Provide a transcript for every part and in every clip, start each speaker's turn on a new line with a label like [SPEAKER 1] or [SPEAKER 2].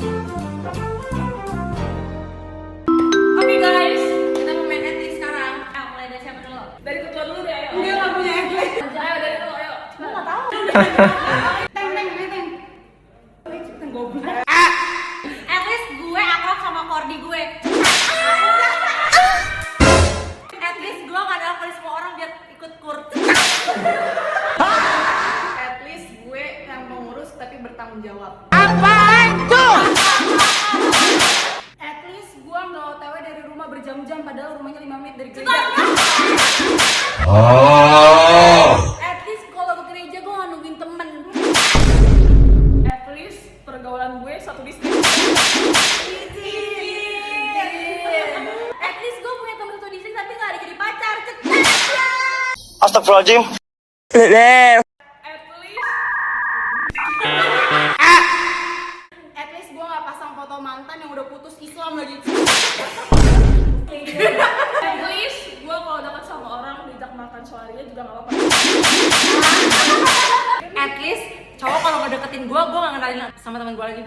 [SPEAKER 1] Oke guys, kita mau main etnis sekarang. Ayo mulai dari siapa dulu? Dari ketua dulu deh, ayo.
[SPEAKER 2] Dia nggak punya etnis.
[SPEAKER 1] Ayo dari dulu, ayo.
[SPEAKER 2] Gue nggak tahu. Teng goblok.
[SPEAKER 1] At least gue akrab sama kordi gue. At least gue gak ada sama semua orang biar ikut kur.
[SPEAKER 2] At least gue yang pengurus tapi bertanggung jawab. At least gue nggak OTW dari rumah berjam-jam padahal rumahnya 5 menit dari gereja.
[SPEAKER 1] At least kalau ke gereja gue gak nungguin temen.
[SPEAKER 2] At least pergaulan gue satu distrik.
[SPEAKER 1] At least gue punya temen satu distrik tapi gak ada jadi pacar. Cetek.
[SPEAKER 3] Astagfirullahaladzim.
[SPEAKER 2] At least At least gue gak pasang foto mantan yang udah putus Islam lagi. At least gue kalau deket sama orang diajak makan soalnya juga gak apa-apa.
[SPEAKER 1] At least cowok kalau ngedeketin gue gak ngenalin sama temen gue lagi.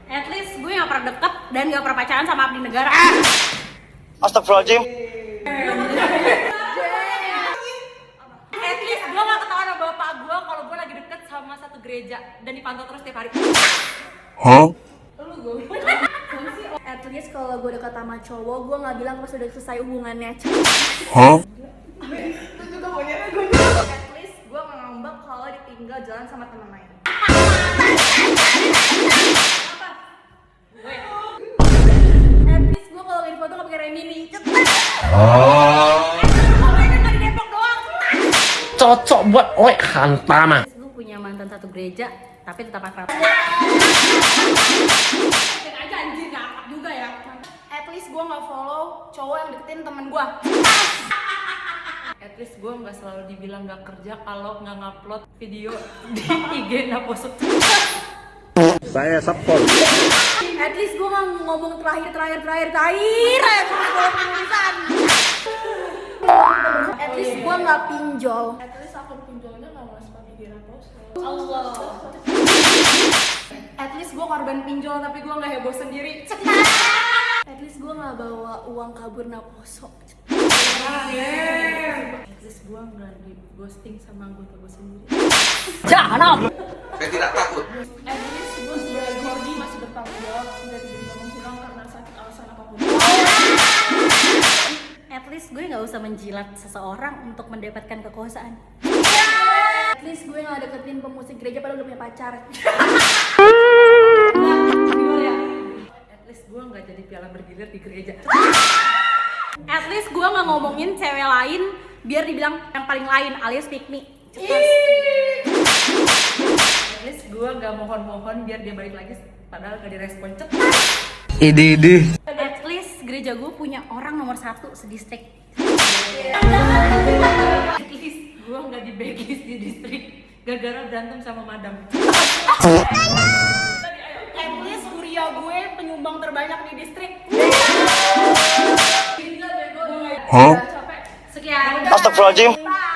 [SPEAKER 1] At least gue gak pernah deket dan gak pernah pacaran sama abdi negara.
[SPEAKER 3] Astagfirullahaladzim.
[SPEAKER 1] At least gue gak ketahuan sama bapak gue kalau gue lagi deket sama satu gereja dan dipantau terus tiap hari.
[SPEAKER 4] At least kalau gue dekat sama cowok, gue nggak bilang pas udah selesai hubungannya.
[SPEAKER 2] Itu juga punya gue.
[SPEAKER 4] At least gue nggak ngambek kalau ditinggal jalan sama teman lain. At least gue kalau ngedit foto nggak pakai Remini.
[SPEAKER 3] Cocok buat hantam ah.
[SPEAKER 1] Gue punya mantan satu gereja tapi tetap akrab.
[SPEAKER 2] Cek aja anjir gak akrab juga ya.
[SPEAKER 4] At least gue nggak follow cowok yang deketin temen gue.
[SPEAKER 1] At least gue nggak selalu dibilang nggak kerja kalau nggak ngupload video di IG Naposo.
[SPEAKER 3] Saya support.
[SPEAKER 4] At least gue nggak ngomong terakhir ya kalau pengurusan. At least gue nggak pinjol.
[SPEAKER 2] At least akun pinjolnya gak nge-spam IG Naposo.
[SPEAKER 1] Allah.
[SPEAKER 4] At least gue korban pinjol tapi gue nggak heboh sendiri. At least gue nggak bawa uang kabur Naposo.
[SPEAKER 1] At least gue nggak di ghosting sama anggota gue sendiri. Jangan.
[SPEAKER 5] Saya tidak takut.
[SPEAKER 2] At least gue sebagai Gordy masih bertanggung jawab tidak diberi menghilang karena sakit alasan apapun.
[SPEAKER 1] At least gue nggak usah menjilat seseorang untuk mendapatkan kekuasaan.
[SPEAKER 4] At least gue nggak deketin pemusik gereja padahal udah punya pacar.
[SPEAKER 1] At least gue nggak jadi piala bergilir di gereja. At least gue nggak ngomongin cewek lain biar dibilang yang paling lain alias pick me. At least gue nggak mohon-mohon biar dia balik lagi padahal gak direspon cepat.
[SPEAKER 3] Idih.
[SPEAKER 1] At least gereja gue punya orang nomor 1 sedistrik. At least gue nggak dibegis di distrik gara-gara berantem sama madam.
[SPEAKER 2] At least kuliah gue penyumbang terbanyak di distrik.
[SPEAKER 3] Hah?
[SPEAKER 2] Capek.
[SPEAKER 1] Sekian.
[SPEAKER 3] Astagfirullahaladzim.
[SPEAKER 4] Bye.